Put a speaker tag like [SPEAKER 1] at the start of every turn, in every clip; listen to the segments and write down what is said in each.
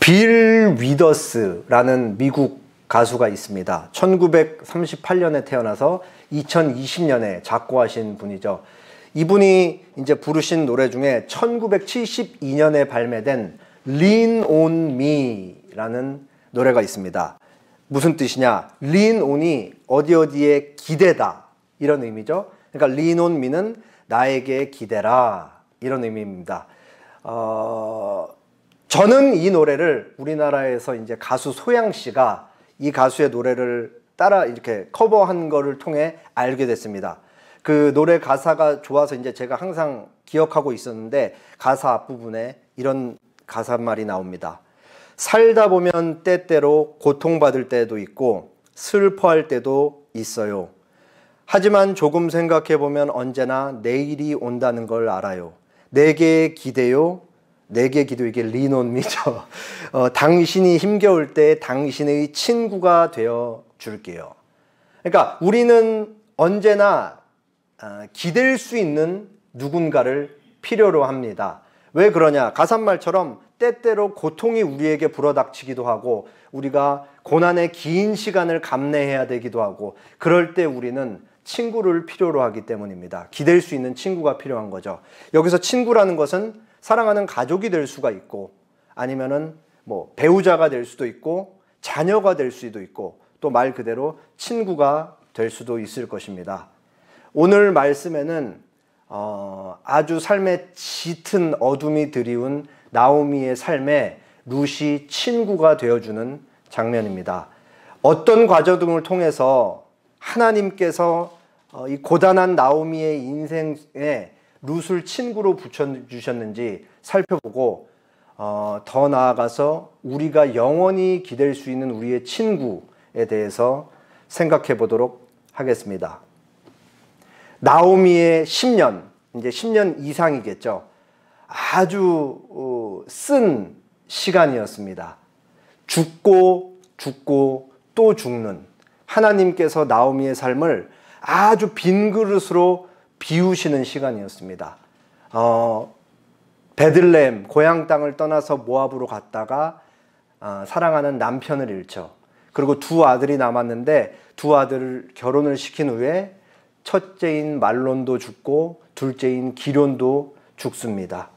[SPEAKER 1] 빌 위더스라는 미국 가수가 있습니다. 1938년에 태어나서 2020년에 작곡하신 분이죠. 이분이 이제 부르신 노래 중에 1972년에 발매된 Lean on Me라는 노래가 있습니다. 무슨 뜻이냐? Lean on이 어디에 기대다 이런 의미죠. 그러니까 Lean on me는 나에게 기대라 이런 의미입니다. 저는 이 노래를 우리나라에서 이제 가수 소양 씨가 이 가수의 노래를 따라 이렇게 커버한 거를 통해 알게 됐습니다. 그 노래 가사가 좋아서 이제 제가 항상 기억하고 있었는데 가사 앞부분에 이런 가사말이 나옵니다. 살다 보면 때때로 고통받을 때도 있고 슬퍼할 때도 있어요. 하지만 조금 생각해 보면 언제나 내일이 온다는 걸 알아요. 내게 기대요. 내게 기도 이게 리논미죠. 당신이 힘겨울 때 당신의 친구가 되어 줄게요. 그러니까 우리는 언제나 기댈 수 있는 누군가를 필요로 합니다. 왜 그러냐? 가사말처럼 때때로 고통이 우리에게 불어닥치기도 하고 우리가 고난의 긴 시간을 감내해야 되기도 하고 그럴 때 우리는 친구를 필요로 하기 때문입니다. 기댈 수 있는 친구가 필요한 거죠. 여기서 친구라는 것은 사랑하는 가족이 될 수가 있고 아니면은 뭐 배우자가 될 수도 있고 자녀가 될 수도 있고 또 말 그대로 친구가 될 수도 있을 것입니다. 오늘 말씀에는 아주 삶에 짙은 어둠이 드리운 나오미의 삶에 룻이 친구가 되어주는 장면입니다. 어떤 과정을 통해서 하나님께서 이 고단한 나오미의 인생에 룻을 친구로 붙여주셨는지 살펴보고 더 나아가서 우리가 영원히 기댈 수 있는 우리의 친구에 대해서 생각해 보도록 하겠습니다. 나오미의 10년, 이제 10년 이상이겠죠. 아주 쓴 시간이었습니다. 죽고 또 죽는 하나님께서 나오미의 삶을 아주 빈 그릇으로 비우시는 시간이었습니다. 베들레헴 고향 땅을 떠나서 모압으로 갔다가 사랑하는 남편을 잃죠. 그리고 두 아들이 남았는데 두 아들을 결혼을 시킨 후에 첫째인 말론도 죽고 둘째인 기럨도 죽습니다.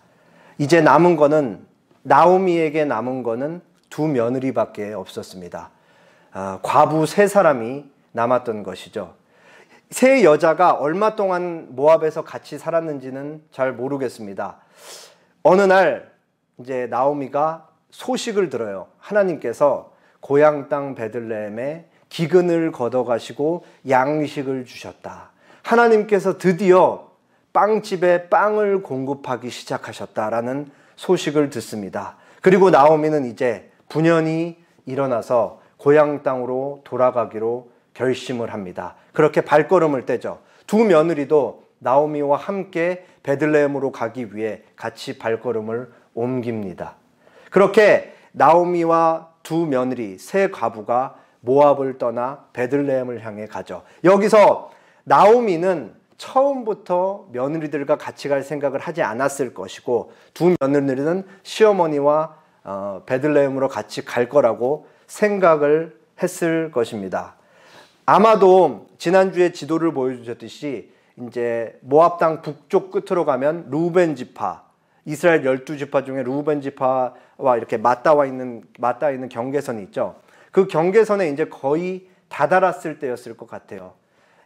[SPEAKER 1] 이제 남은 거는 나오미에게 남은 거는 두 며느리밖에 없었습니다. 과부 세 사람이 남았던 것이죠. 세 여자가 얼마 동안 모압에서 같이 살았는지는 잘 모르겠습니다. 어느 날 이제 나오미가 소식을 들어요. 하나님께서 고향 땅 베들레헴에 기근을 걷어가시고 양식을 주셨다. 하나님께서 드디어 빵집에 빵을 공급하기 시작하셨다라는 소식을 듣습니다. 그리고 나오미는 이제 분연히 일어나서 고향 땅으로 돌아가기로 결심을 합니다. 그렇게 발걸음을 떼죠. 두 며느리도 나오미와 함께 베들레헴으로 가기 위해 같이 발걸음을 옮깁니다. 그렇게 나오미와 두 며느리, 세 과부가 모압을 떠나 베들레헴을 향해 가죠. 여기서 나오미는 처음부터 며느리들과 같이 갈 생각을 하지 않았을 것이고 두 며느리는 시어머니와 베들레헴으로 같이 갈 거라고 생각을 했을 것입니다. 아마도 지난주에 지도를 보여주셨듯이 이제 모압 땅 북쪽 끝으로 가면 루벤 지파, 이스라엘 12지파 중에 루벤 지파와 이렇게 맞닿아 있는 경계선이 있죠. 그 경계선에 이제 거의 다다랐을 때였을 것 같아요.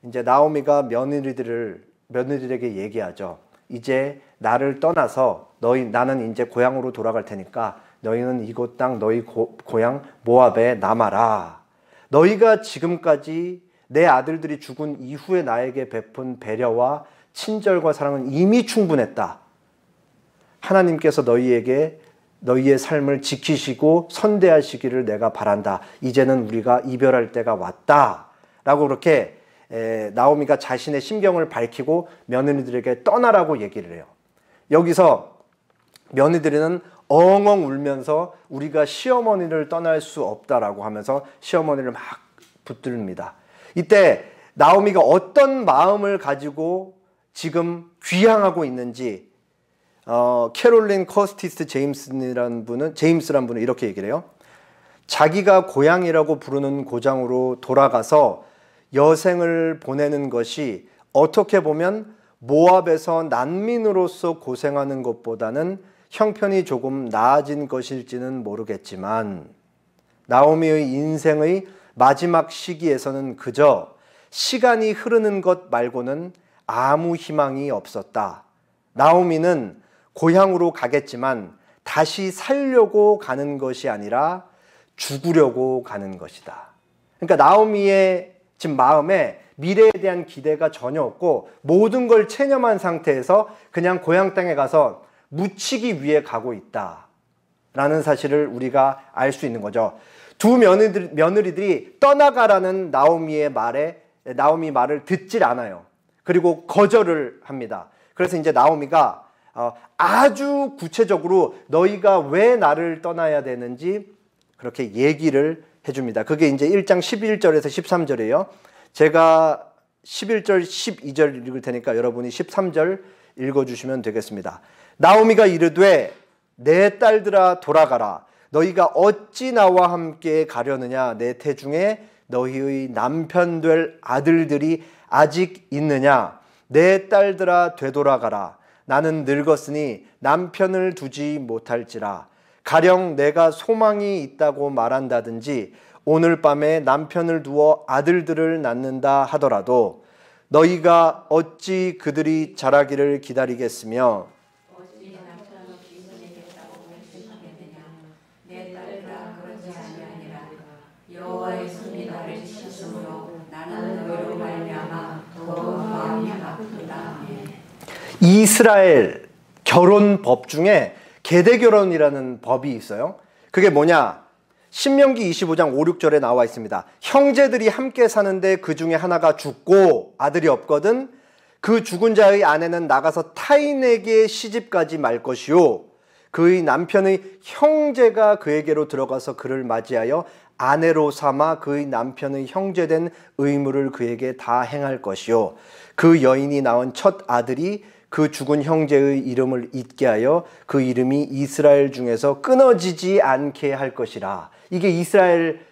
[SPEAKER 1] 이제 나오미가 며느리들에게 얘기하죠. 이제 나를 떠나서 나는 이제 고향으로 돌아갈 테니까 너희는 이곳 땅 너희 고향 모압에 남아라. 너희가 지금까지 내 아들들이 죽은 이후에 나에게 베푼 배려와 친절과 사랑은 이미 충분했다. 하나님께서 너희의 삶을 지키시고 선대하시기를 내가 바란다. 이제는 우리가 이별할 때가 왔다. 라고 그렇게 나오미가 자신의 심경을 밝히고 며느리들에게 떠나라고 얘기를 해요. 여기서 며느리들은 엉엉 울면서 우리가 시어머니를 떠날 수 없다라고 하면서 시어머니를 막 붙듭니다. 이때 나오미가 어떤 마음을 가지고 지금 귀향하고 있는지 캐롤린 커스티스 제임스라는 분은 이렇게 얘기를 해요. 자기가 고향이라고 부르는 고장으로 돌아가서 여생을 보내는 것이 어떻게 보면 모압에서 난민으로서 고생하는 것보다는 형편이 조금 나아진 것일지는 모르겠지만 나오미의 인생의 마지막 시기에서는 그저 시간이 흐르는 것 말고는 아무 희망이 없었다. 나오미는 고향으로 가겠지만 다시 살려고 가는 것이 아니라 죽으려고 가는 것이다. 그러니까 나오미의 지금 마음에 미래에 대한 기대가 전혀 없고 모든 걸 체념한 상태에서 그냥 고향 땅에 가서 묻히기 위해 가고 있다라는 사실을 우리가 알 수 있는 거죠. 두 며느리들이 떠나가라는 나오미 말을 듣질 않아요. 그리고 거절을 합니다. 그래서 이제 나오미가 아주 구체적으로 너희가 왜 나를 떠나야 되는지 그렇게 얘기를 해줍니다. 그게 이제 1장 11절에서 13절이에요. 제가 11절, 12절 읽을 테니까 여러분이 13절 읽어주시면 되겠습니다. 나오미가 이르되 내 딸들아 돌아가라. 너희가 어찌 나와 함께 가려느냐. 내 태중에 너희의 남편 될 아들들이 아직 있느냐. 내 딸들아 되돌아가라. 나는 늙었으니 남편을 두지 못할지라. 가령 내가 소망이 있다고 말한다든지 오늘 밤에 남편을 두어 아들들을 낳는다 하더라도 너희가 어찌 그들이 자라기를 기다리겠으며
[SPEAKER 2] 어찌 남편 없이 지내겠다고 말씀하겠느냐. 내 딸들아 그렇지 아니하니라. 여호와의 손이 나를 치심으로 나는 너희로 말미암아 더욱 마음이 아프다.
[SPEAKER 1] 이스라엘 결혼법 중에 계대결혼이라는 법이 있어요. 그게 뭐냐? 신명기 25장 5, 6절에 나와 있습니다. 형제들이 함께 사는데 그 중에 하나가 죽고 아들이 없거든 그 죽은 자의 아내는 나가서 타인에게 시집가지 말 것이요 그의 남편의 형제가 그에게로 들어가서 그를 맞이하여 아내로 삼아 그의 남편의 형제된 의무를 그에게 다 행할 것이요 그 여인이 낳은 첫 아들이 그 죽은 형제의 이름을 잊게 하여 그 이름이 이스라엘 중에서 끊어지지 않게 할 것이라. 이게 이스라엘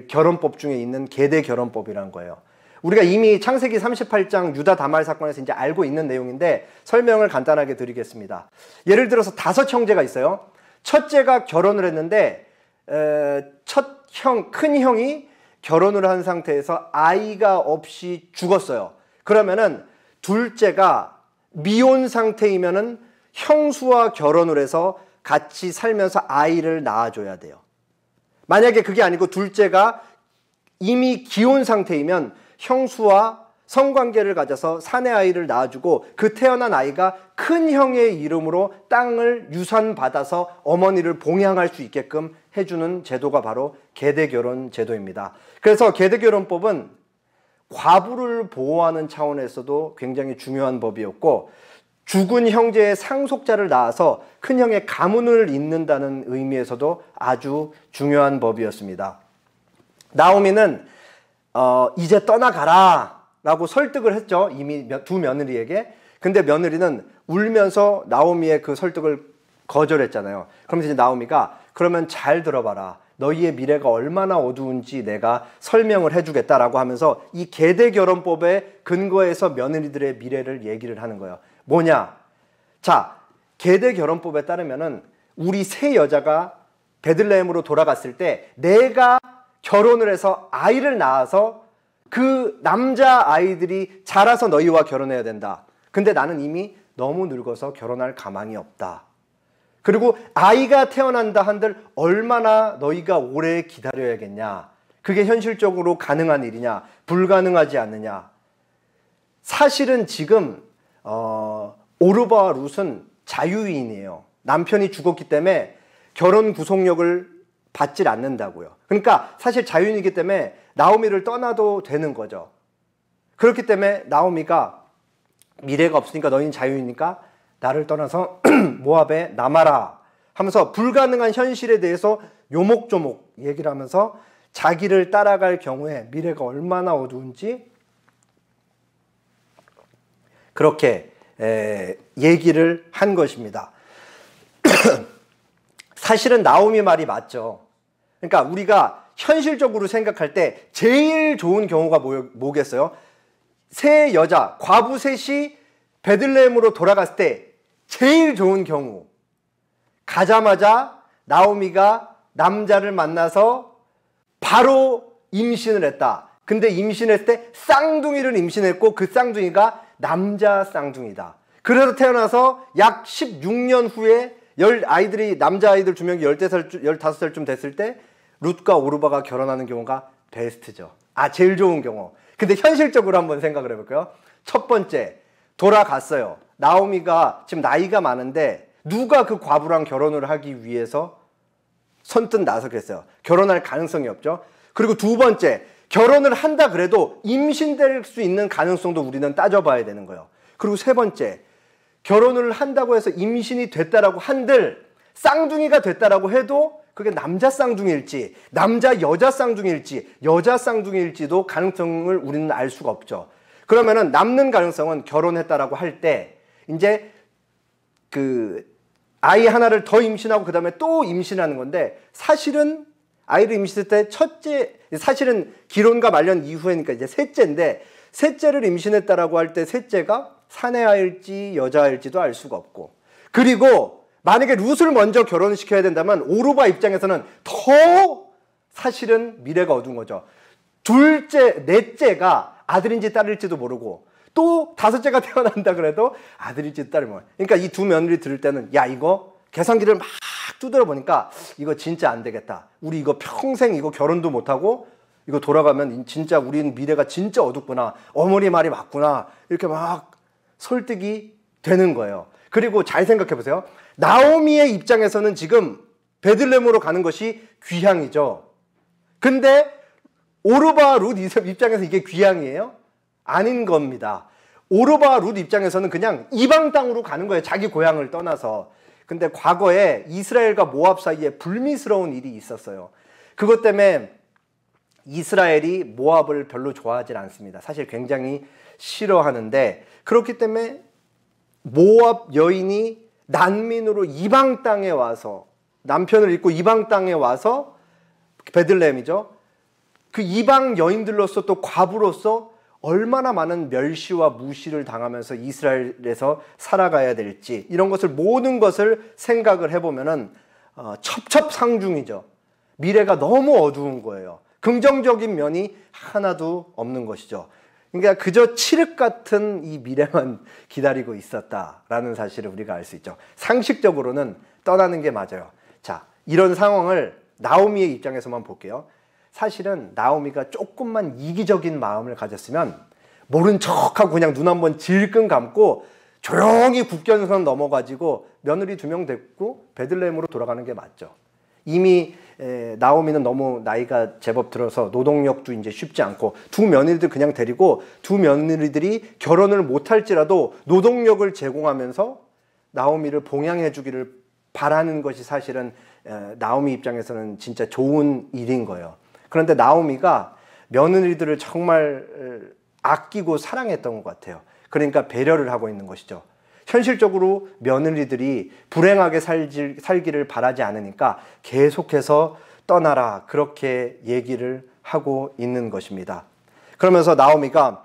[SPEAKER 1] 결혼법 중에 있는 계대 결혼법이란 거예요. 우리가 이미 창세기 38장 유다 다말 사건에서 이제 알고 있는 내용인데 설명을 간단하게 드리겠습니다. 예를 들어서 5형제가 있어요. 첫째가 결혼을 했는데 큰 형이 결혼을 한 상태에서 아이가 없이 죽었어요. 그러면은 둘째가 미혼 상태이면은 형수와 결혼을 해서 같이 살면서 아이를 낳아줘야 돼요. 만약에 그게 아니고 둘째가 이미 기혼 상태이면 형수와 성관계를 가져서 사내 아이를 낳아주고 그 태어난 아이가 큰 형의 이름으로 땅을 유산받아서 어머니를 봉양할 수 있게끔 해주는 제도가 바로 계대결혼 제도입니다. 그래서 계대결혼법은 과부를 보호하는 차원에서도 굉장히 중요한 법이었고 죽은 형제의 상속자를 낳아서 큰형의 가문을 잇는다는 의미에서도 아주 중요한 법이었습니다. 나오미는 이제 떠나가라 라고 설득을 했죠. 이미 두 며느리에게. 근데 며느리는 울면서 나오미의 그 설득을 거절했잖아요. 그러면서 이제 나오미가 그러면 잘 들어봐라. 너희의 미래가 얼마나 어두운지 내가 설명을 해주겠다라고 하면서 이 계대결혼법에 근거해서 며느리들의 미래를 얘기를 하는 거예요. 뭐냐? 자, 계대결혼법에 따르면은 우리 세 여자가 베들레헴으로 돌아갔을 때 내가 결혼을 해서 아이를 낳아서 그 남자 아이들이 자라서 너희와 결혼해야 된다. 근데 나는 이미 너무 늙어서 결혼할 가망이 없다. 그리고 아이가 태어난다 한들 얼마나 너희가 오래 기다려야겠냐. 그게 현실적으로 가능한 일이냐. 불가능하지 않느냐. 사실은 지금 오르바와 룻은 자유인이에요. 남편이 죽었기 때문에 결혼 구속력을 받질 않는다고요. 그러니까 사실 자유인이기 때문에 나오미를 떠나도 되는 거죠. 그렇기 때문에 나오미가 미래가 없으니까 너희는 자유이니까 나를 떠나서 모압에 남아라 하면서 불가능한 현실에 대해서 요목조목 얘기를 하면서 자기를 따라갈 경우에 미래가 얼마나 어두운지 그렇게 얘기를 한 것입니다. 사실은 나오미 말이 맞죠. 그러니까 우리가 현실적으로 생각할 때 제일 좋은 경우가 뭐겠어요? 세 여자, 과부 셋이 베들레헴으로 돌아갔을 때 제일 좋은 경우, 가자마자 나오미가 남자를 만나서 바로 임신을 했다. 근데 임신했을 때 쌍둥이를 임신했고 그 쌍둥이가 남자 쌍둥이다. 그래서 태어나서 약 16년 후에 남자아이들 2명이 15살쯤 됐을 때 룻과 오르바가 결혼하는 경우가 베스트죠. 제일 좋은 경우. 근데 현실적으로 한번 생각을 해볼까요? 첫 번째, 돌아갔어요. 나오미가 지금 나이가 많은데 누가 그 과부랑 결혼을 하기 위해서 선뜻 나서겠어요? 결혼할 가능성이 없죠. 그리고 두 번째, 결혼을 한다 그래도 임신될 수 있는 가능성도 우리는 따져봐야 되는 거예요. 그리고 세 번째, 결혼을 한다고 해서 임신이 됐다라고 한들 쌍둥이가 됐다라고 해도 그게 남자 쌍둥이일지 여자 쌍둥이일지도 가능성을 우리는 알 수가 없죠. 그러면은 남는 가능성은 결혼했다라고 할 때 이제 그 아이 하나를 더 임신하고 그 다음에 또 임신하는 건데, 사실은 아이를 임신했을 때 사실은 기론과 말년 이후에니까 이제 셋째인데, 셋째를 임신했다라고 할 때 셋째가 사내아일지 여자아일지도 알 수가 없고, 그리고 만약에 룻을 먼저 결혼시켜야 된다면 오르바 입장에서는 더 사실은 미래가 어두운 거죠. 넷째가 아들인지 딸일지도 모르고 또 다섯째가 태어난다 그래도 아들일지 딸이 뭐. 그러니까 이 두 며느리 들을 때는 야, 이거 계산기를 막 두드려 보니까 이거 진짜 안 되겠다. 우리 이거 평생 이거 결혼도 못하고 이거 돌아가면 진짜 우리는 미래가 진짜 어둡구나. 어머니 말이 맞구나. 이렇게 막 설득이 되는 거예요. 그리고 잘 생각해 보세요. 나오미의 입장에서는 지금 베들레헴으로 가는 것이 귀향이죠. 근데 오르바 룻 입장에서 이게 귀향이에요? 아닌 겁니다. 오르바 룻 입장에서는 그냥 이방 땅으로 가는 거예요. 자기 고향을 떠나서. 근데 과거에 이스라엘과 모압 사이에 불미스러운 일이 있었어요. 그것 때문에 이스라엘이 모압을 별로 좋아하지 않습니다. 사실 굉장히 싫어하는데, 그렇기 때문에 모압 여인이 난민으로 이방 땅에 와서, 남편을 잃고 이방 땅에 와서, 베들레헴이죠. 그 이방 여인들로서 또 과부로서 얼마나 많은 멸시와 무시를 당하면서 이스라엘에서 살아가야 될지, 이런 것을 모든 것을 생각을 해보면은 첩첩상중이죠. 미래가 너무 어두운 거예요. 긍정적인 면이 하나도 없는 것이죠. 그러니까 그저 칠흑 같은 이 미래만 기다리고 있었다라는 사실을 우리가 알 수 있죠. 상식적으로는 떠나는 게 맞아요. 자, 이런 상황을 나오미의 입장에서만 볼게요. 사실은 나오미가 조금만 이기적인 마음을 가졌으면 모른 척하고 그냥 눈 한번 질끈 감고 조용히 국경선 넘어가지고 며느리 2명 데리고 베들레헴으로 돌아가는 게 맞죠. 이미 나오미는 너무 나이가 제법 들어서 노동력도 이제 쉽지 않고 두 며느리들 그냥 데리고 두 며느리들이 결혼을 못할지라도 노동력을 제공하면서 나오미를 봉양해 주기를 바라는 것이 사실은 나오미 입장에서는 진짜 좋은 일인 거예요. 그런데 나오미가 며느리들을 정말 아끼고 사랑했던 것 같아요. 그러니까 배려를 하고 있는 것이죠. 현실적으로 며느리들이 불행하게 살기를 바라지 않으니까 계속해서 떠나라, 그렇게 얘기를 하고 있는 것입니다. 그러면서 나오미가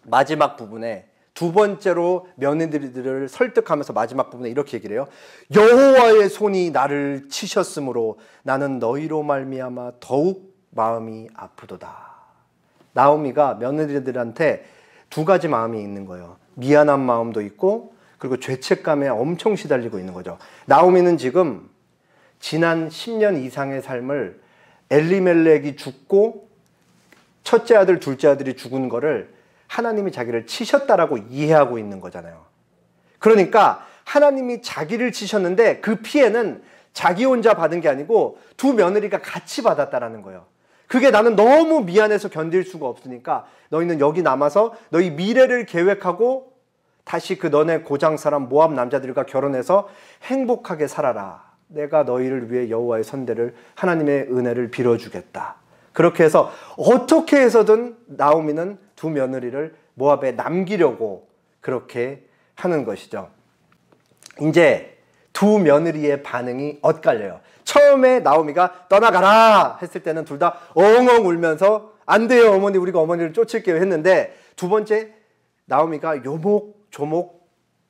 [SPEAKER 1] 마지막 부분에 두 번째로 며느리들을 설득하면서 마지막 부분에 이렇게 얘기를 해요. 여호와의 손이 나를 치셨으므로 나는 너희로 말미암아 더욱 마음이 아프도다. 나오미가 며느리들한테 두 가지 마음이 있는 거예요. 미안한 마음도 있고, 그리고 죄책감에 엄청 시달리고 있는 거죠. 나오미는 지금 지난 10년 이상의 삶을 엘리멜렉이 죽고 첫째 아들, 둘째 아들이 죽은 거를 하나님이 자기를 치셨다라고 이해하고 있는 거잖아요. 그러니까 하나님이 자기를 치셨는데 그 피해는 자기 혼자 받은 게 아니고 두 며느리가 같이 받았다라는 거예요. 그게 나는 너무 미안해서 견딜 수가 없으니까 너희는 여기 남아서 너희 미래를 계획하고 다시 그 너네 고장 사람 모압 남자들과 결혼해서 행복하게 살아라. 내가 너희를 위해 여호와의 선대를, 하나님의 은혜를 빌어주겠다. 그렇게 해서 어떻게 해서든 나오미는 두 며느리를 모압에 남기려고 그렇게 하는 것이죠. 이제 두 며느리의 반응이 엇갈려요. 처음에 나오미가 떠나가라 했을 때는 둘 다 엉엉 울면서 안 돼요 어머니, 우리가 어머니를 쫓을게요 했는데, 두 번째 나오미가 요목조목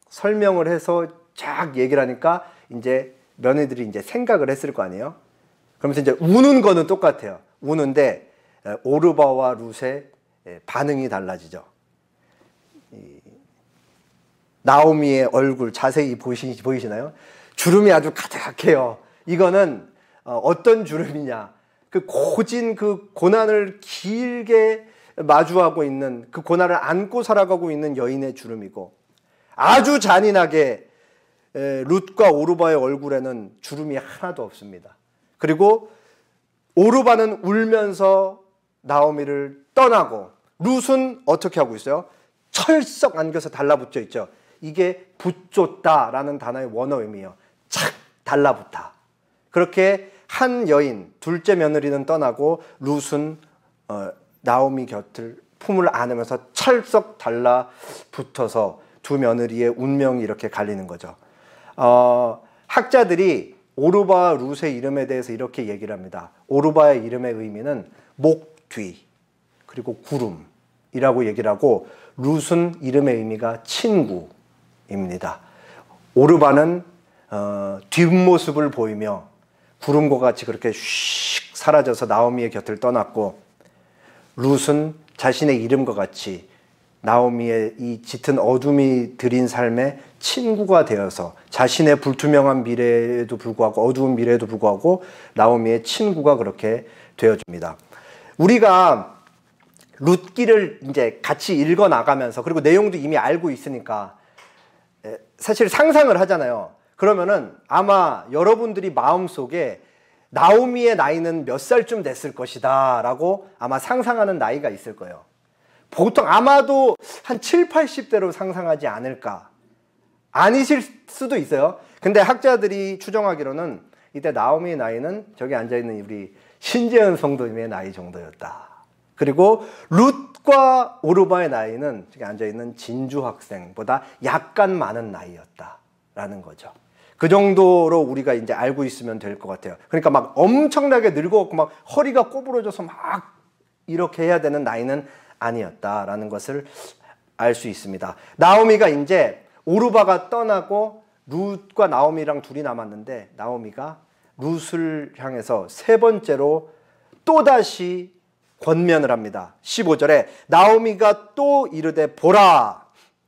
[SPEAKER 1] 설명을 해서 쫙 얘기를 하니까 이제 며느리들이 이제 생각을 했을 거 아니에요. 그러면서 이제 우는 거는 똑같아요. 우는데 오르바와 룻의 반응이 달라지죠. 나오미의 얼굴 자세히 보이시나요? 주름이 아주 가득해요. 이거는 어떤 주름이냐, 그 고진 그 고난을 길게 마주하고 있는, 그 고난을 안고 살아가고 있는 여인의 주름이고, 아주 잔인하게 룻과 오르바의 얼굴에는 주름이 하나도 없습니다. 그리고 오르바는 울면서 나오미를 떠나고, 룻은 어떻게 하고 있어요? 철썩 안겨서 달라붙어 있죠. 이게 붙줬다라는 단어의 원어 의미예요. 착 달라붙다. 그렇게 한 여인, 둘째 며느리는 떠나고 룻은 나오미 곁을 품을 안으면서 철썩 달라붙어서 두 며느리의 운명이 이렇게 갈리는 거죠. 학자들이 오르바와 룻의 이름에 대해서 이렇게 얘기를 합니다. 오르바의 이름의 의미는 목 뒤, 그리고 구름이라고 얘기를 하고, 룻은 이름의 의미가 친구입니다. 오르바는 뒷모습을 보이며 구름과 같이 그렇게 슉 사라져서 나오미의 곁을 떠났고, 룻은 자신의 이름과 같이 나오미의 이 짙은 어둠이 들인 삶의 친구가 되어서 자신의 불투명한 미래에도 불구하고, 어두운 미래에도 불구하고 나오미의 친구가 그렇게 되어줍니다. 우리가 룻기를 이제 같이 읽어 나가면서, 그리고 내용도 이미 알고 있으니까 사실 상상을 하잖아요. 그러면은 아마 여러분들이 마음속에 나오미의 나이는 몇 살쯤 됐을 것이다 라고 아마 상상하는 나이가 있을 거예요. 보통 아마도 한 7, 80대로 상상하지 않을까. 아니실 수도 있어요. 근데 학자들이 추정하기로는 이때 나오미의 나이는 저기 앉아있는 우리 신재현 성도님의 나이 정도였다. 그리고 룻과 오르바의 나이는 저기 앉아있는 진주 학생보다 약간 많은 나이였다라는 거죠. 그 정도로 우리가 이제 알고 있으면 될 것 같아요. 그러니까 막 엄청나게 늙어갖고 막 허리가 꼬부러져서 막 이렇게 해야 되는 나이는 아니었다라는 것을 알 수 있습니다. 나오미가 이제 오르바가 떠나고 룻과 나오미랑 둘이 남았는데, 나오미가 룻을 향해서 세 번째로 또다시 권면을 합니다. 15절에 나오미가 또 이르되 보라,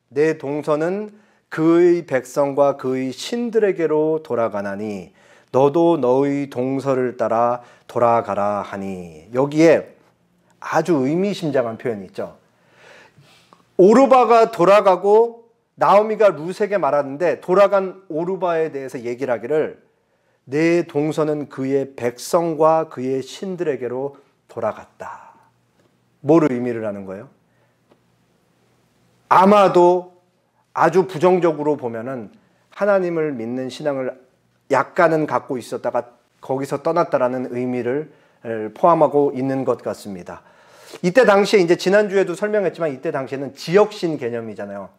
[SPEAKER 1] 내 동서는 그의 백성과 그의 신들에게로 돌아가나니 너도 너의 동서를 따라 돌아가라 하니. 여기에 아주 의미심장한 표현이 있죠. 오르바가 돌아가고 나오미가 룻에게 말하는데, 돌아간 오르바에 대해서 얘기를 하기를 내 동서는 그의 백성과 그의 신들에게로 돌아갔다. 뭘 의미를 하는 거예요? 아마도 아주 부정적으로 보면은 하나님을 믿는 신앙을 약간은 갖고 있었다가 거기서 떠났다라는 의미를 포함하고 있는 것 같습니다. 이때 당시에 이제 지난주에도 설명했지만, 이때 당시에는 지역신 개념이잖아요.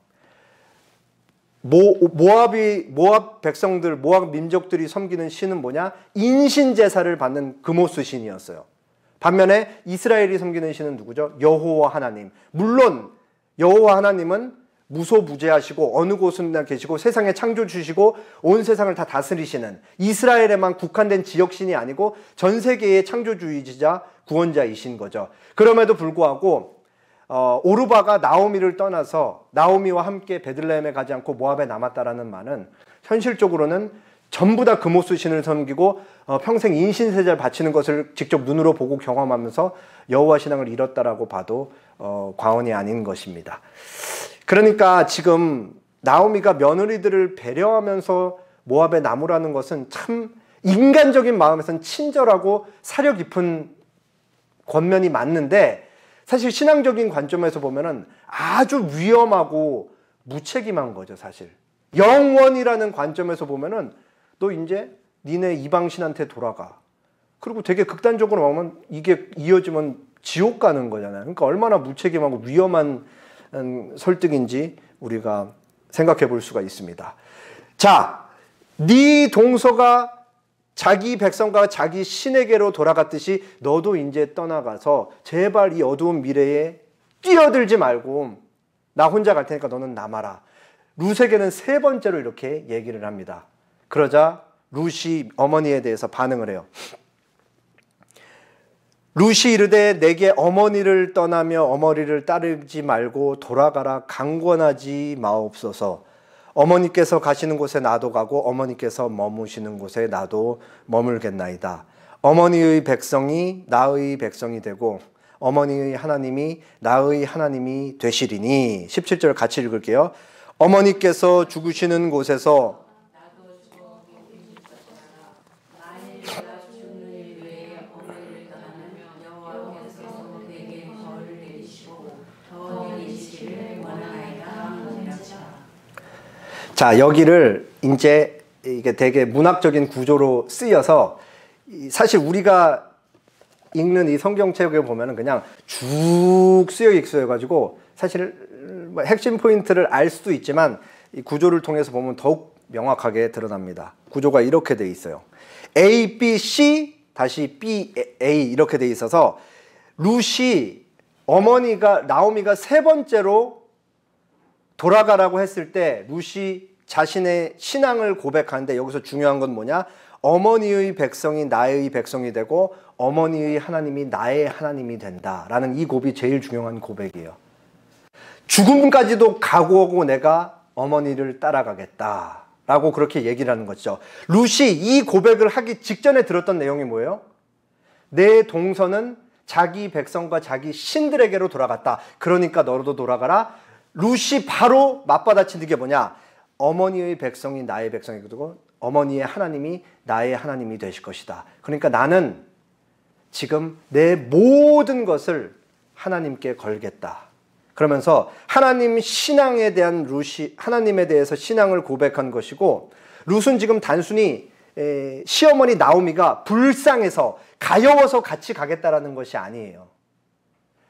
[SPEAKER 1] 모압 백성들, 모압 민족들이 섬기는 신은 뭐냐? 인신제사를 받는 그모스 신이었어요. 반면에 이스라엘이 섬기는 신은 누구죠? 여호와 하나님. 물론 여호와 하나님은 무소부재하시고 어느 곳에나 계시고 세상에 창조주시고 온 세상을 다 다스리시는, 이스라엘에만 국한된 지역신이 아니고 전 세계의 창조주이자 구원자이신 거죠. 그럼에도 불구하고 오르바가 나오미를 떠나서 나오미와 함께 베들레헴에 가지 않고 모압에 남았다라는 말은 현실적으로는 전부 다 그모스 신을 섬기고 평생 인신세자를 바치는 것을 직접 눈으로 보고 경험하면서 여호와 신앙을 잃었다라고 봐도 과언이 아닌 것입니다. 그러니까 지금 나오미가 며느리들을 배려하면서 모압에 남으라는 것은 참 인간적인 마음에선 친절하고 사려 깊은 권면이 맞는데, 사실 신앙적인 관점에서 보면은 아주 위험하고 무책임한 거죠, 사실. 영원이라는 관점에서 보면은 너 이제 니네 이방신한테 돌아가. 그리고 되게 극단적으로 보면 이게 이어지면 지옥 가는 거잖아요. 그러니까 얼마나 무책임하고 위험한 설득인지 우리가 생각해 볼 수가 있습니다. 자, 네 동서가 자기 백성과 자기 신에게로 돌아갔듯이 너도 이제 떠나가서 제발 이 어두운 미래에 뛰어들지 말고 나 혼자 갈 테니까 너는 남아라. 룻에게는 세 번째로 이렇게 얘기를 합니다. 그러자 룻이 어머니에 대해서 반응을 해요. 룻이 이르되 내게 어머니를 떠나며 어머니를 따르지 말고 돌아가라 강권하지 마옵소서. 어머니께서 가시는 곳에 나도 가고 어머니께서 머무시는 곳에 나도 머물겠나이다. 어머니의 백성이 나의 백성이 되고 어머니의 하나님이 나의 하나님이 되시리니. 17절 같이 읽을게요. 어머니께서 죽으시는 곳에서
[SPEAKER 2] 나도 죽어 있을 것이라. 만일 내가 죽는 일 외에 어머니를 떠나면 여호와께서 내게 벌을 내리시고 더 내리시기를 원하나이다.
[SPEAKER 1] 자, 여기를 이제 이게 되게 문학적인 구조로 쓰여서 사실 우리가 읽는 이 성경책을 보면은 그냥 쭉 쓰여 있어가지고 사실 뭐 핵심 포인트를 알 수도 있지만 이 구조를 통해서 보면 더욱 명확하게 드러납니다. 구조가 이렇게 돼 있어요. A, B, C 다시 B, A 이렇게 돼 있어서 룻이 나오미가 세 번째로 돌아가라고 했을 때 룻이 자신의 신앙을 고백하는데 여기서 중요한 건 뭐냐? 어머니의 백성이 나의 백성이 되고 어머니의 하나님이 나의 하나님이 된다라는 이 고백이 제일 중요한 고백이에요. 죽음까지도 각오하고 내가 어머니를 따라가겠다라고 그렇게 얘기를 하는 거죠. 룻이 이 고백을 하기 직전에 들었던 내용이 뭐예요? 내 동서는 자기 백성과 자기 신들에게로 돌아갔다. 그러니까 너도 돌아가라. 룻이 바로 맞받아치는 게 뭐냐? 어머니의 백성이 나의 백성이 되고 어머니의 하나님이 나의 하나님이 되실 것이다. 그러니까 나는 지금 내 모든 것을 하나님께 걸겠다. 그러면서 하나님 신앙에 대한 룻이 하나님에 대해서 신앙을 고백한 것이고, 룻은 지금 단순히 시어머니 나오미가 불쌍해서 가여워서 같이 가겠다라는 것이 아니에요.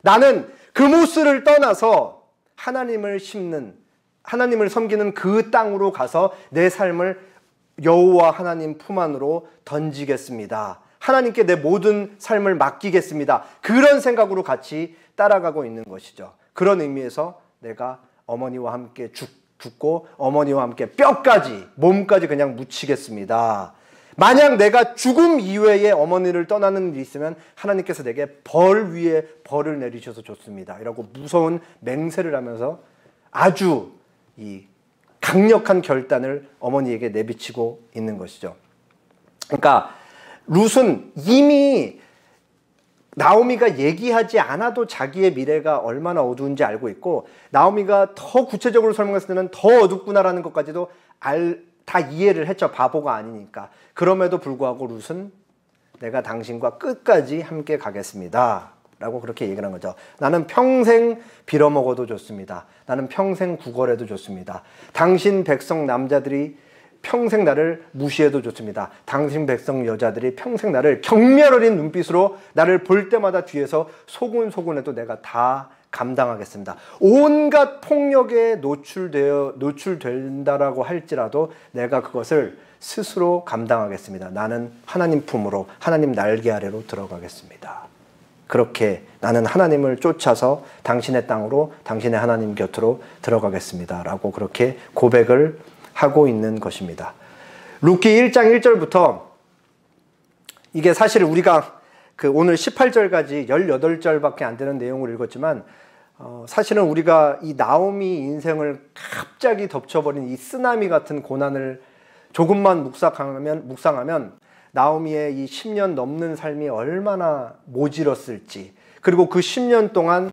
[SPEAKER 1] 나는 그모스를 떠나서 하나님을 섬기는 그 땅으로 가서 내 삶을 여호와 하나님 품 안으로 던지겠습니다. 하나님께 내 모든 삶을 맡기겠습니다. 그런 생각으로 같이 따라가고 있는 것이죠. 그런 의미에서 내가 어머니와 함께 죽고 어머니와 함께 몸까지 그냥 묻히겠습니다. 만약 내가 죽음 이외에 어머니를 떠나는 일이 있으면 하나님께서 내게 벌 위에 벌을 내리셔서 좋습니다. 이라고 무서운 맹세를 하면서 아주 이 강력한 결단을 어머니에게 내비치고 있는 것이죠. 그러니까 룻은 이미 나오미가 얘기하지 않아도 자기의 미래가 얼마나 어두운지 알고 있고, 나오미가 더 구체적으로 설명했을 때는 더 어둡구나라는 것까지도 다 이해를 했죠. 바보가 아니니까. 그럼에도 불구하고 룻은 내가 당신과 끝까지 함께 가겠습니다 라고 그렇게 얘기를 한 거죠. 나는 평생 빌어먹어도 좋습니다. 나는 평생 구걸해도 좋습니다. 당신 백성 남자들이 평생 나를 무시해도 좋습니다. 당신 백성 여자들이 평생 나를 경멸 어린 눈빛으로 나를 볼 때마다 뒤에서 소근소근해도 내가 다 감당하겠습니다. 온갖 폭력에 노출된다라고 할지라도 내가 그것을 스스로 감당하겠습니다. 나는 하나님 품으로, 하나님 날개 아래로 들어가겠습니다. 그렇게 나는 하나님을 쫓아서 당신의 땅으로, 당신의 하나님 곁으로 들어가겠습니다 라고 그렇게 고백을 하고 있는 것입니다. 룻기 1장 1절부터 이게 사실 우리가 오늘 18절까지 18절밖에 안 되는 내용을 읽었지만 사실은 우리가 이 나오미 인생을 갑자기 덮쳐버린 이 쓰나미 같은 고난을 조금만 묵상하면 나오미의 이 10년 넘는 삶이 얼마나 모질었을지, 그리고 그 10년 동안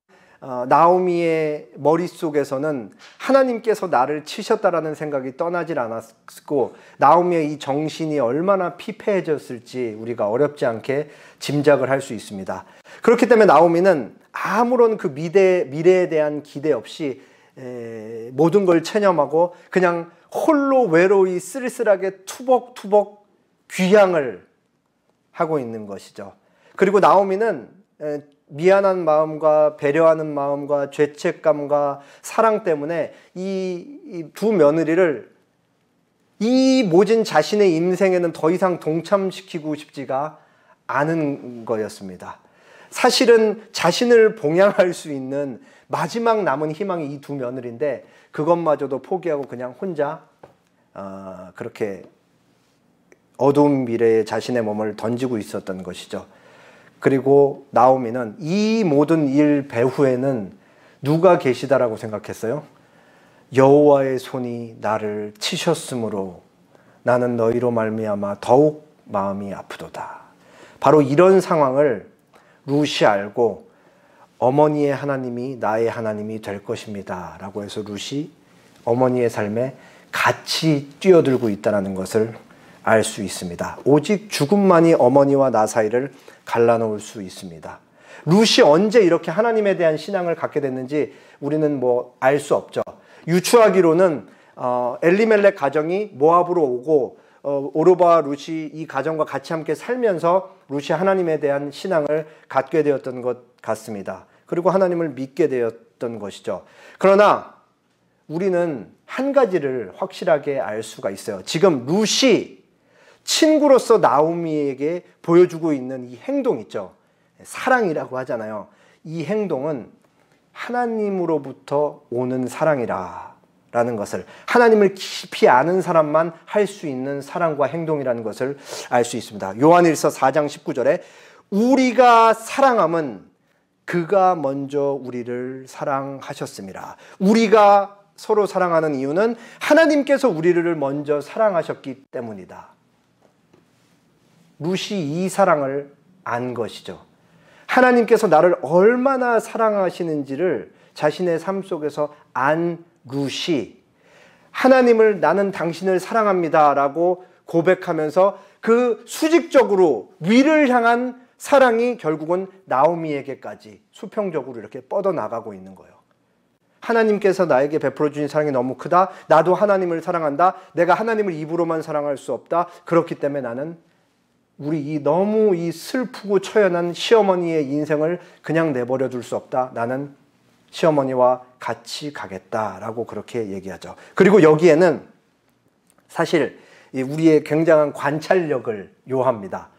[SPEAKER 1] 나오미의 머릿속에서는 하나님께서 나를 치셨다라는 생각이 떠나질 않았고, 나오미의 이 정신이 얼마나 피폐해졌을지 우리가 어렵지 않게 짐작을 할 수 있습니다. 그렇기 때문에 나오미는 아무런 그 미래에 대한 기대 없이 모든 걸 체념하고 그냥 홀로 외로이 쓸쓸하게 투벅투벅 귀향을 하고 있는 것이죠. 그리고 나오미는 미안한 마음과 배려하는 마음과 죄책감과 사랑 때문에 이 두 며느리를 이 모진 자신의 인생에는 더 이상 동참시키고 싶지가 않은 거였습니다. 사실은 자신을 봉양할 수 있는 마지막 남은 희망이 이 두 며느리인데 그것마저도 포기하고 그냥 혼자 그렇게 어두운 미래에 자신의 몸을 던지고 있었던 것이죠. 그리고 나오미는 이 모든 일 배후에는 누가 계시다라고 생각했어요? 여호와의 손이 나를 치셨으므로 나는 너희로 말미암아 더욱 마음이 아프도다. 바로 이런 상황을 룻이 알고 어머니의 하나님이 나의 하나님이 될 것입니다 라고 해서 룻이 어머니의 삶에 같이 뛰어들고 있다는 것을 알 수 있습니다. 오직 죽음만이 어머니와 나 사이를 갈라놓을 수 있습니다. 룻이 언제 이렇게 하나님에 대한 신앙을 갖게 됐는지 우리는 알 수 없죠. 유추하기로는 엘리멜렉 가정이 모압으로 오고 오르바와 룻이 이 가정과 같이 함께 살면서 룻이 하나님에 대한 신앙을 갖게 되었던 것 같습니다. 그리고 하나님을 믿게 되었던 것이죠. 그러나 우리는 한 가지를 확실하게 알 수가 있어요. 지금 룻이 친구로서 나오미에게 보여주고 있는 이 행동 있죠. 사랑이라고 하잖아요. 이 행동은 하나님으로부터 오는 사랑이라는 것을, 하나님을 깊이 아는 사람만 할 수 있는 사랑과 행동이라는 것을 알 수 있습니다. 요한일서 4장 19절에 우리가 사랑함은 그가 먼저 우리를 사랑하셨습니다. 우리가 서로 사랑하는 이유는 하나님께서 우리를 먼저 사랑하셨기 때문이다. 룻이 이 사랑을 안 것이죠. 하나님께서 나를 얼마나 사랑하시는지를 자신의 삶 속에서 안 룻이 하나님을 나는 당신을 사랑합니다 라고 고백하면서 그 수직적으로 위를 향한 사랑이 결국은 나오미에게까지 수평적으로 이렇게 뻗어나가고 있는 거예요. 하나님께서 나에게 베풀어 주신 사랑이 너무 크다. 나도 하나님을 사랑한다. 내가 하나님을 입으로만 사랑할 수 없다. 그렇기 때문에 나는 우리 너무 슬프고 처연한 시어머니의 인생을 그냥 내버려 둘 수 없다. 나는 시어머니와 같이 가겠다라고 그렇게 얘기하죠. 그리고 여기에는 사실 우리의 굉장한 관찰력을 요합니다.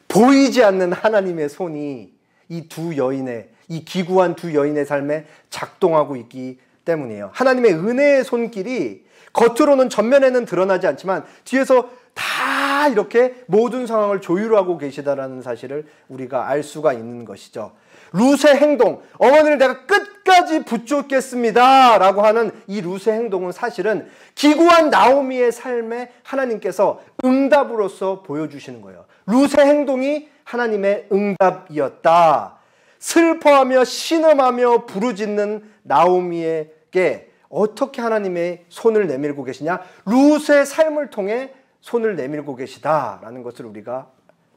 [SPEAKER 1] 보이지 않는 하나님의 손이 이 두 여인의, 이 기구한 두 여인의 삶에 작동하고 있기 때문이에요. 하나님의 은혜의 손길이 겉으로는 전면에는 드러나지 않지만 뒤에서 다 이렇게 모든 상황을 조율하고 계시다라는 사실을 우리가 알 수가 있는 것이죠. 룻의 행동, 어머니를 내가 끝까지 붙잡겠습니다 라고 하는 이 룻의 행동은 사실은 기구한 나오미의 삶에 하나님께서 응답으로서 보여주시는 거예요. 룻의 행동이 하나님의 응답이었다. 슬퍼하며 신음하며 부르짖는 나오미에게 어떻게 하나님의 손을 내밀고 계시냐? 룻의 삶을 통해 손을 내밀고 계시다라는 것을 우리가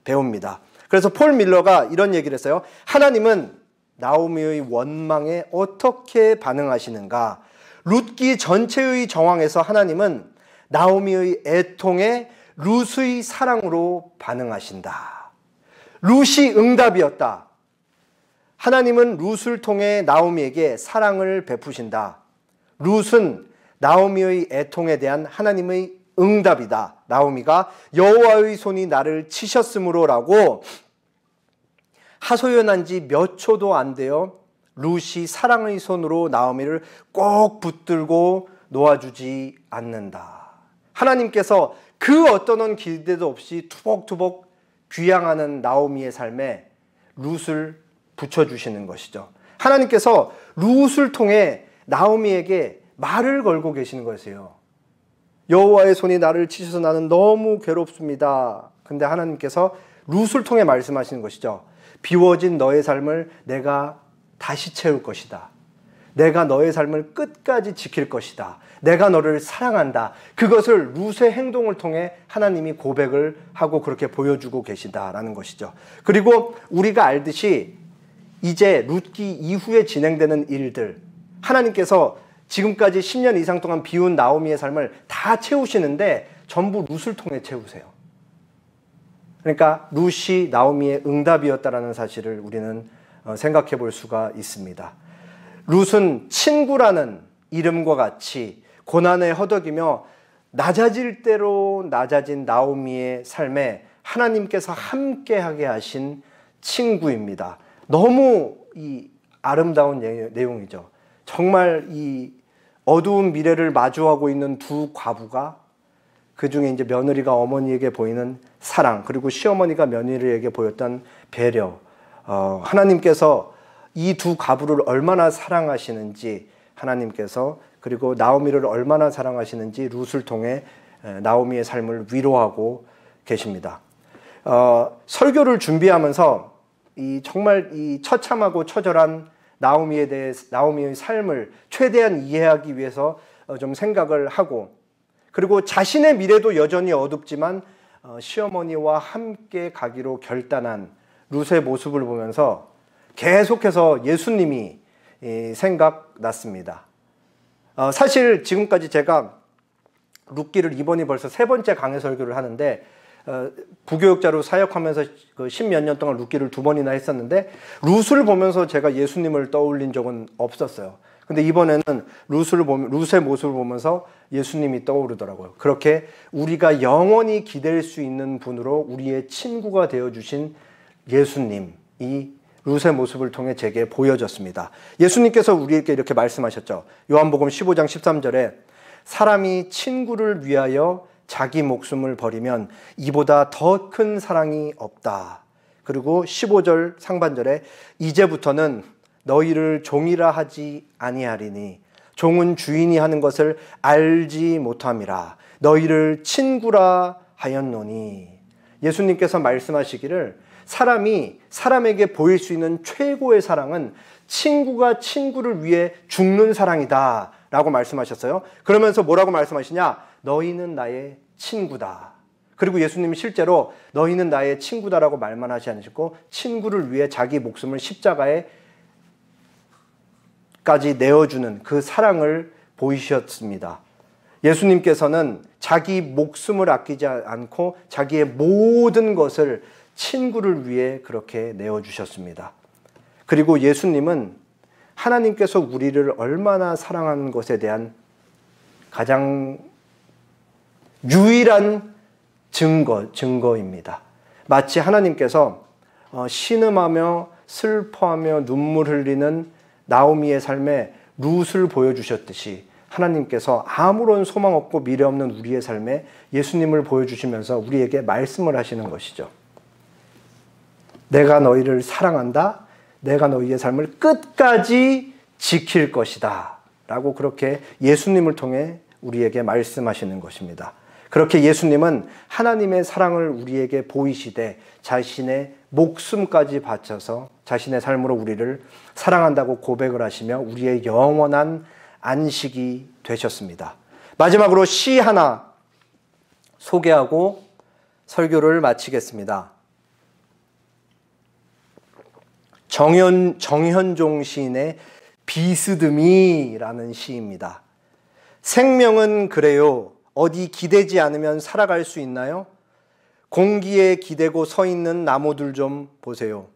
[SPEAKER 1] 배웁니다. 그래서 폴 밀러가 이런 얘기를 했어요. 하나님은 나오미의 원망에 어떻게 반응하시는가? 룻기 전체의 정황에서 하나님은 나오미의 애통에 룻의 사랑으로 반응하신다. 룻이 응답이었다. 하나님은 룻을 통해 나오미에게 사랑을 베푸신다. 룻은 나오미의 애통에 대한 하나님의 응답이다. 나오미가 여호와의 손이 나를 치셨으므로라고 하소연한 지 몇 초도 안 돼요. 룻이 사랑의 손으로 나오미를 꼭 붙들고 놓아주지 않는다. 하나님께서 그 어떤 기대도 없이 투벅투벅 귀향하는 나오미의 삶에 룻을 붙여주시는 것이죠. 하나님께서 룻을 통해 나오미에게 말을 걸고 계시는 것이에요. 여호와의 손이 나를 치셔서 나는 너무 괴롭습니다. 근데 하나님께서 룻을 통해 말씀하시는 것이죠. 비워진 너의 삶을 내가 다시 채울 것이다. 내가 너의 삶을 끝까지 지킬 것이다. 내가 너를 사랑한다. 그것을 룻의 행동을 통해 하나님이 고백을 하고 그렇게 보여주고 계시다라는 것이죠. 그리고 우리가 알듯이 이제 룻기 이후에 진행되는 일들, 하나님께서 지금까지 10년 이상 동안 비운 나오미의 삶을 다 채우시는데 전부 룻을 통해 채우세요. 그러니까 룻이 나오미의 응답이었다라는 사실을 우리는 생각해 볼 수가 있습니다. 룻은 친구라는 이름과 같이 고난에 허덕이며 낮아질 대로 낮아진 나오미의 삶에 하나님께서 함께하게 하신 친구입니다. 너무 이 아름다운 내용이죠. 정말 이 어두운 미래를 마주하고 있는 두 과부가 그 중에 이제 며느리가 어머니에게 보이는 사랑, 그리고 시어머니가 며느리에게 보였던 배려, 하나님께서 이 두 과부를 얼마나 사랑하시는지 하나님께서, 그리고 나오미를 얼마나 사랑하시는지 룻을 통해 나오미의 삶을 위로하고 계십니다. 설교를 준비하면서 정말 이 처참하고 처절한 나오미의 삶을 최대한 이해하기 위해서 좀 생각을 하고, 그리고 자신의 미래도 여전히 어둡지만 시어머니와 함께 가기로 결단한 룻의 모습을 보면서 계속해서 예수님이 생각났습니다. 사실 지금까지 제가 룻기를 이번이 벌써 3번째 강해 설교를 하는데, 부교육자로 사역하면서 그 10몇 년 동안 룻기를 2번이나 했었는데 룻을 보면서 제가 예수님을 떠올린 적은 없었어요. 근데 이번에는 룻의 모습을 보면서 예수님이 떠오르더라고요. 그렇게 우리가 영원히 기댈 수 있는 분으로 우리의 친구가 되어주신 예수님이 룻의 모습을 통해 제게 보여졌습니다. 예수님께서 우리에게 이렇게 말씀하셨죠. 요한복음 15장 13절에 사람이 친구를 위하여 자기 목숨을 버리면 이보다 더 큰 사랑이 없다. 그리고 15절 상반절에 이제부터는 너희를 종이라 하지 아니하리니 종은 주인이 하는 것을 알지 못함이라 너희를 친구라 하였노니. 예수님께서 말씀하시기를 사람이 사람에게 보일 수 있는 최고의 사랑은 친구가 친구를 위해 죽는 사랑이다 라고 말씀하셨어요. 그러면서 뭐라고 말씀하시냐? 너희는 나의 친구다. 그리고 예수님이 실제로 너희는 나의 친구다라고 말만 하지 않으시고 친구를 위해 자기 목숨을 십자가에 까지 내어주는 그 사랑을 보이셨습니다. 예수님께서는 자기 목숨을 아끼지 않고 자기의 모든 것을 친구를 위해 그렇게 내어주셨습니다. 그리고 예수님은 하나님께서 우리를 얼마나 사랑하는 것에 대한 가장 유일한 증거입니다. 마치 하나님께서 신음하며 슬퍼하며 눈물 흘리는 나오미의 삶에 룻을 보여주셨듯이 하나님께서 아무런 소망 없고 미래 없는 우리의 삶에 예수님을 보여주시면서 우리에게 말씀을 하시는 것이죠. 내가 너희를 사랑한다. 내가 너희의 삶을 끝까지 지킬 것이다. 라고 그렇게 예수님을 통해 우리에게 말씀하시는 것입니다. 그렇게 예수님은 하나님의 사랑을 우리에게 보이시되 자신의 목숨까지 바쳐서 자신의 삶으로 우리를 사랑한다고 고백을 하시며 우리의 영원한 안식이 되셨습니다. 마지막으로 시 하나 소개하고 설교를 마치겠습니다. 정현종 시인의 비스듬히라는 시입니다. 생명은 그래요. 어디 기대지 않으면 살아갈 수 있나요? 공기에 기대고 서 있는 나무들 좀 보세요.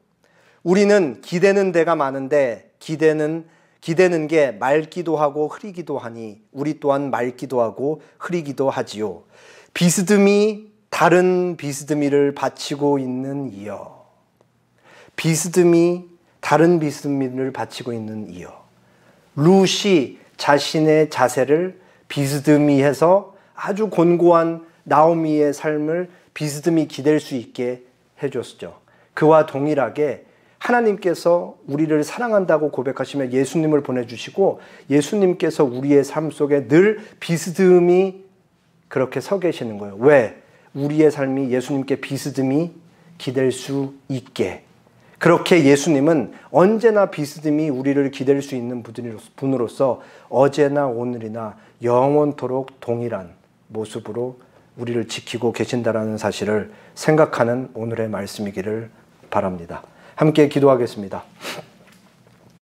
[SPEAKER 1] 우리는 기대는 데가 많은데 기대는 게 맑기도 하고 흐리기도 하니 우리 또한 맑기도 하고 흐리기도 하지요. 비스듬히 다른 비스듬히를 바치고 있는 이여. 비스듬히 다른 비스듬히를 바치고 있는 이여. 룻이 자신의 자세를 비스듬히해서 아주 곤고한 나오미의 삶을 비스듬히 기댈 수 있게 해줬죠. 그와 동일하게 하나님께서 우리를 사랑한다고 고백하시며 예수님을 보내주시고 예수님께서 우리의 삶 속에 늘 비스듬히 그렇게 서 계시는 거예요. 왜? 우리의 삶이 예수님께 비스듬히 기댈 수 있게. 그렇게 예수님은 언제나 비스듬히 우리를 기댈 수 있는 분으로서 어제나 오늘이나 영원토록 동일한 모습으로 우리를 지키고 계신다라는 사실을 생각하는 오늘의 말씀이기를 바랍니다. 함께 기도하겠습니다.